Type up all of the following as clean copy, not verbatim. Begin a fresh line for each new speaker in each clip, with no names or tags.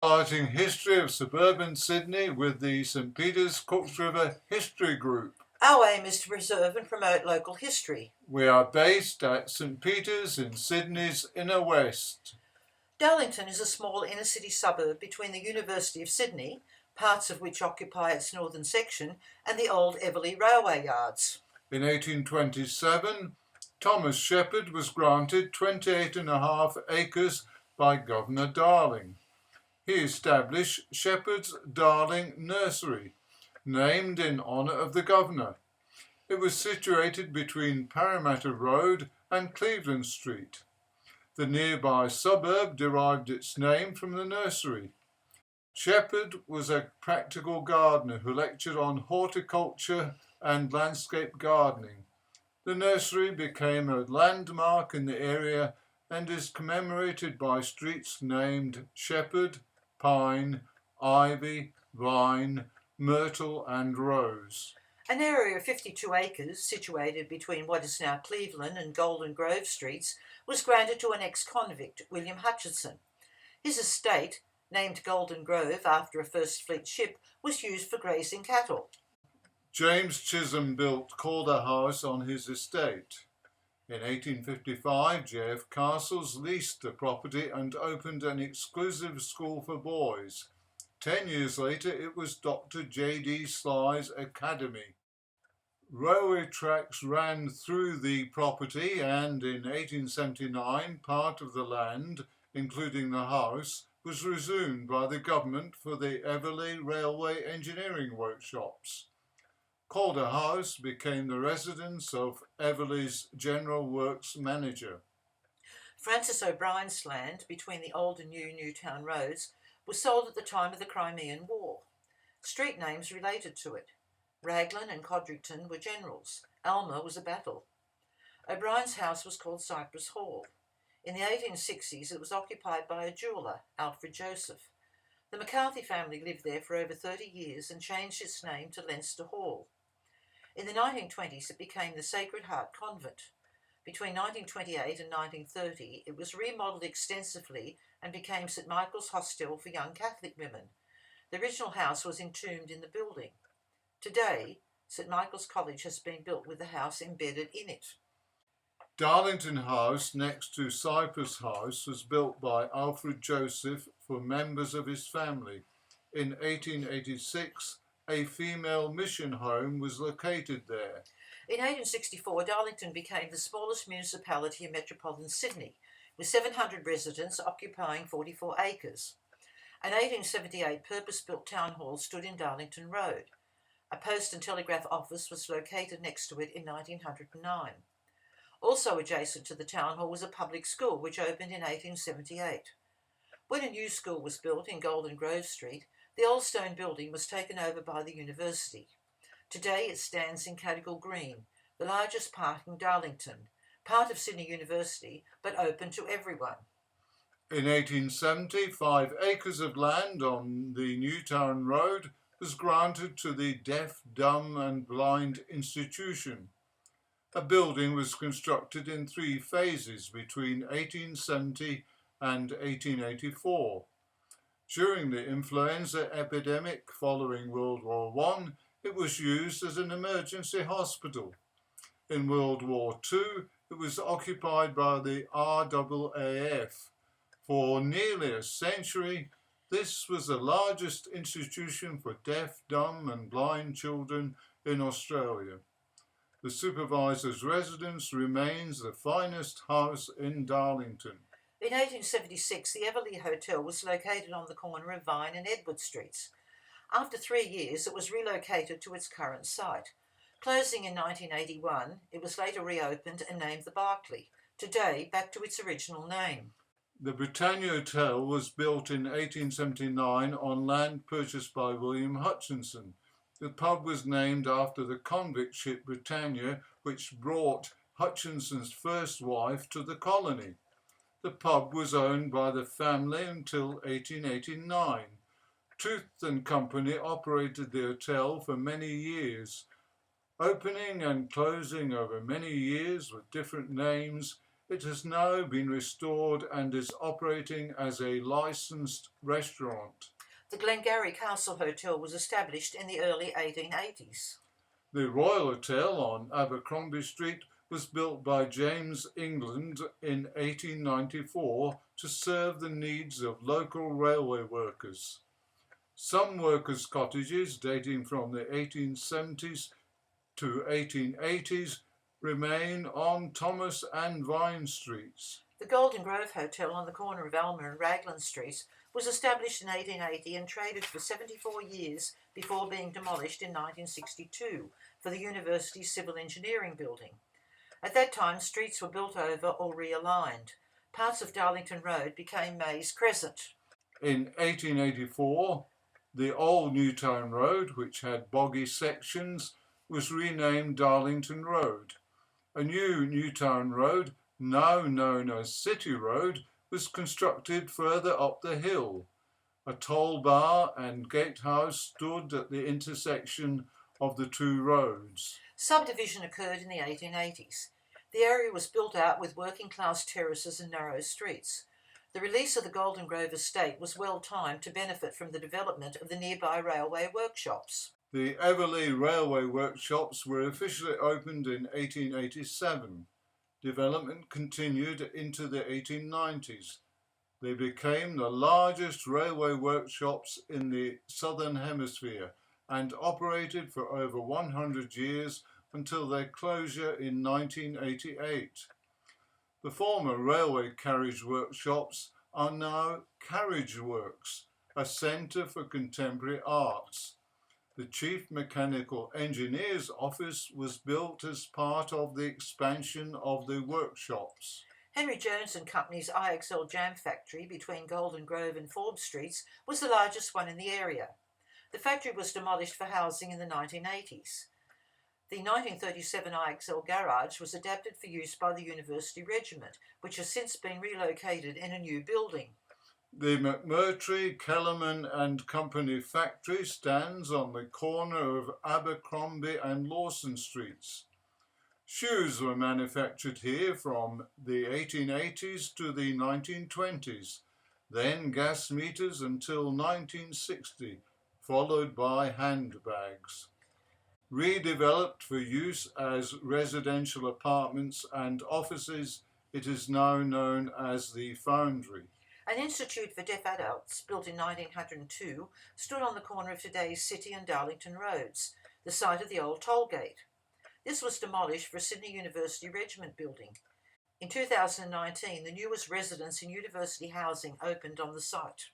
Starting history of suburban Sydney with the St Peters Cooks River History Group.
Our aim is to preserve and promote local history.
We are based at St Peters in Sydney's inner west.
Darlington is a small inner city suburb between the University of Sydney, parts of which occupy its northern section, and the old Eveleigh railway yards.
In 1827, Thomas Shepherd was granted 28.5 acres by Governor Darling. He established Shepherd's Darling Nursery, named in honour of the governor. It was situated between Parramatta Road and Cleveland Street. The nearby suburb derived its name from the nursery. Shepherd was a practical gardener who lectured on horticulture and landscape gardening. The nursery became a landmark in the area and is commemorated by streets named Shepherd, Pine, Ivy, Vine, Myrtle and Rose.
An area of 52 acres, situated between what is now Cleveland and Golden Grove Streets, was granted to an ex-convict, William Hutchinson. His estate, named Golden Grove after a First Fleet ship, was used for grazing cattle.
James Chisholm built Calder House on his estate. In 1855, J.F. Castles leased the property and opened an exclusive school for boys. 10 years later, it was Dr. J.D. Sly's Academy. Railway tracks ran through the property, and in 1879, part of the land, including the house, was resumed by the government for the Eveleigh Railway Engineering Workshops. Calder House became the residence of Eveleigh's General Works Manager.
Francis O'Brien's land, between the old and new Newtown roads, was sold at the time of the Crimean War. Street names related to it. Raglan and Codrington were generals. Alma was a battle. O'Brien's house was called Cyprus Hall. In the 1860s, it was occupied by a jeweller, Alfred Joseph. The McCarthy family lived there for over 30 years and changed its name to Leinster Hall. In the 1920s, it became the Sacred Heart Convent. Between 1928 and 1930, it was remodelled extensively and became St Michael's Hostel for young Catholic women. The original house was entombed in the building. Today, St Michael's College has been built with the house embedded in it.
Darlington House, next to Cyprus House, was built by Alfred Joseph for members of his family. In 1886, a female mission home was located there.
In 1864, Darlington became the smallest municipality in metropolitan Sydney, with 700 residents occupying 44 acres. An 1878 purpose-built town hall stood in Darlington Road. A post and telegraph office was located next to it in 1909. Also adjacent to the town hall was a public school, which opened in 1878. When a new school was built in Golden Grove Street, the old stone building was taken over by the university. Today it stands in Cadigal Green, the largest park in Darlington, part of Sydney University, but open to everyone.
In 1870, 5 acres of land on the Newtown Road was granted to the Deaf, Dumb and Blind Institution. A building was constructed in 3 phases between 1870 and 1884. During the influenza epidemic following World War I, it was used as an emergency hospital. In World War II, it was occupied by the RAAF. For nearly a century, this was the largest institution for deaf, dumb and blind children in Australia. The supervisor's residence remains the finest house in Darlington.
In 1876, the Eveleigh Hotel was located on the corner of Vine and Edward Streets. After 3 years, it was relocated to its current site. Closing in 1981, it was later reopened and named the Berkeley, today back to its original name.
The Britannia Hotel was built in 1879 on land purchased by William Hutchinson. The pub was named after the convict ship Britannia, which brought Hutchinson's first wife to the colony. The pub was owned by the family until 1889. Tooth and Company operated the hotel for many years. Opening and closing over many years with different names, It has now been restored and is operating as a licensed restaurant.
The Glengarry Castle Hotel was established in the early 1880s.
The Royal Hotel on Abercrombie Street was built by James England in 1894 to serve the needs of local railway workers. Some workers' cottages dating from the 1870s to 1880s remain on Thomas and Vine Streets.
The Golden Grove Hotel on the corner of Alma and Raglan Streets was established in 1880 and traded for 74 years before being demolished in 1962 for the University's Civil Engineering Building. At that time, streets were built over or realigned. Parts of Darlington Road became Mays Crescent.
In 1884, the old Newtown Road, which had boggy sections, was renamed Darlington Road. A new Newtown Road, now known as City Road, was constructed further up the hill. A toll bar and gatehouse stood at the intersection of the two roads.
Subdivision occurred in the 1880s. The area was built out with working-class terraces and narrow streets. The release of the Golden Grove estate was well timed to benefit from the development of the nearby railway workshops.
The Eveleigh Railway Workshops were officially opened in 1887. Development continued into the 1890s. They became the largest railway workshops in the Southern Hemisphere and operated for over 100 years until their closure in 1988. The former railway carriage workshops are now Carriage Works, a centre for contemporary arts. The Chief Mechanical Engineer's office was built as part of the expansion of the workshops.
Henry Jones and Company's IXL Jam Factory between Golden Grove and Forbes Streets was the largest one in the area. The factory was demolished for housing in the 1980s. The 1937 IXL garage was adapted for use by the University Regiment, which has since been relocated in a new building.
The McMurtry, Kellerman and Company factory stands on the corner of Abercrombie and Lawson Streets. Shoes were manufactured here from the 1880s to the 1920s, then gas meters until 1960, followed by handbags. Redeveloped for use as residential apartments and offices, it is now known as the Foundry.
An institute for deaf adults, built in 1902, stood on the corner of today's City and Darlington roads, the site of the old toll gate. This was demolished for a Sydney University Regiment building. In 2019, the newest residence in university housing opened on the site.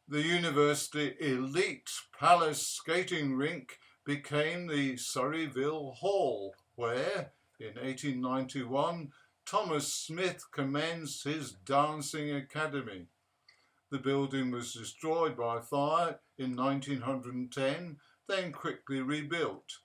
The University Elite Palace skating rink became the Surreyville Hall, where, in 1891, Thomas Smith commenced his dancing academy. The building was destroyed by fire in 1910, then quickly rebuilt.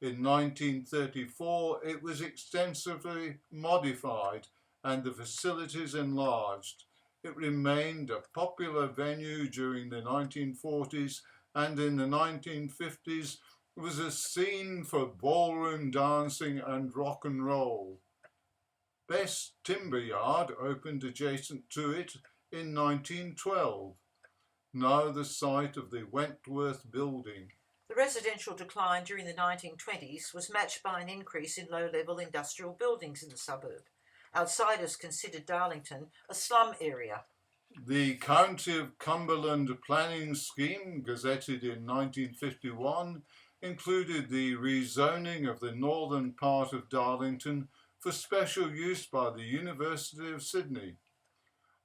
In 1934, it was extensively modified and the facilities enlarged. It remained a popular venue during the 1940s, and in the 1950s was a scene for ballroom dancing and rock and roll. Best Timber Yard opened adjacent to it in 1912, now the site of the Wentworth Building.
The residential decline during the 1920s was matched by an increase in low-level industrial buildings in the suburb. Outsiders considered Darlington a slum area.
The County of Cumberland planning scheme, gazetted in 1951, included the rezoning of the northern part of Darlington for special use by the University of Sydney.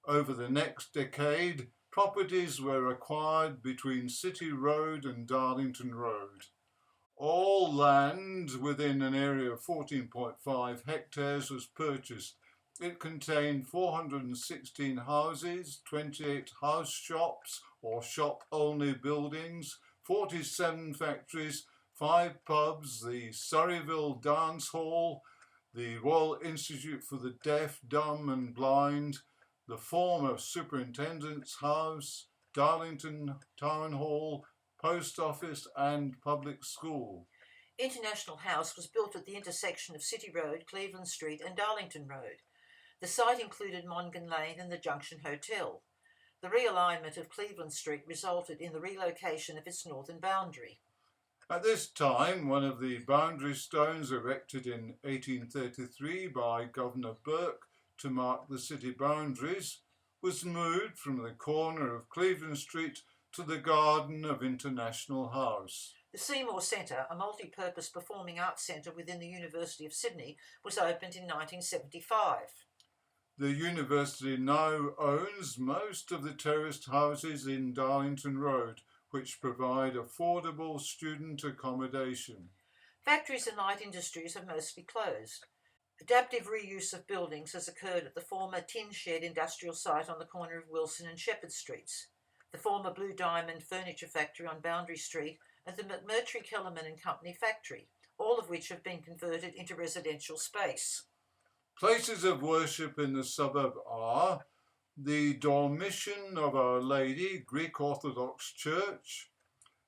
Over the next decade, properties were acquired between City Road and Darlington Road. All land within an area of 14.5 hectares was purchased. It contained 416 houses, 28 house shops or shop-only buildings, 47 factories, 5 pubs, the Surreyville Dance Hall, the Royal Institute for the Deaf, Dumb and Blind, the former Superintendent's House, Darlington Town Hall, Post Office and Public School.
International House was built at the intersection of City Road, Cleveland Street and Darlington Road. The site included Mongan Lane and the Junction Hotel. The realignment of Cleveland Street resulted in the relocation of its northern boundary.
At this time, one of the boundary stones erected in 1833 by Governor Burke to mark the city boundaries was moved from the corner of Cleveland Street to the garden of International House.
The Seymour Centre, a multi-purpose performing arts centre within the University of Sydney, was opened in 1975.
The university now owns most of the terraced houses in Darlington Road, which provide affordable student accommodation.
Factories and light industries have mostly closed. Adaptive reuse of buildings has occurred at the former tin shed industrial site on the corner of Wilson and Shepherd Streets, the former Blue Diamond furniture factory on Boundary Street, and the McMurtry Kellerman and Company factory, all of which have been converted into residential space.
Places of worship in the suburb are the Dormition of Our Lady Greek Orthodox Church,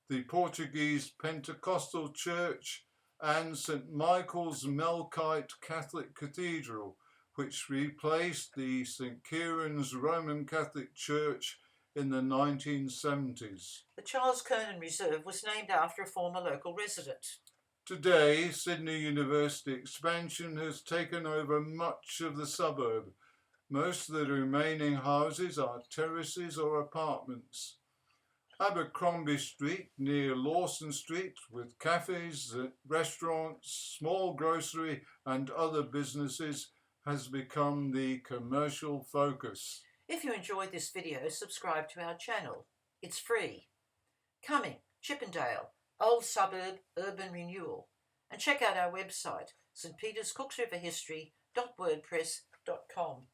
the Portuguese Pentecostal Church, and St. Michael's Melkite Catholic Cathedral, which replaced the St. Kieran's Roman Catholic Church in the 1970s.
The Charles Kernan Reserve was named after a former local resident.
Today, Sydney University expansion has taken over much of the suburb. Most of the remaining houses are terraces or apartments. Abercrombie Street near Lawson Street, with cafes, restaurants, small grocery and other businesses, has become the commercial focus.
If you enjoyed this video, subscribe to our channel. It's free. Coming, Chippendale, Old Suburb, Urban Renewal. And check out our website, stpeterscooksriverhistory.wordpress.com.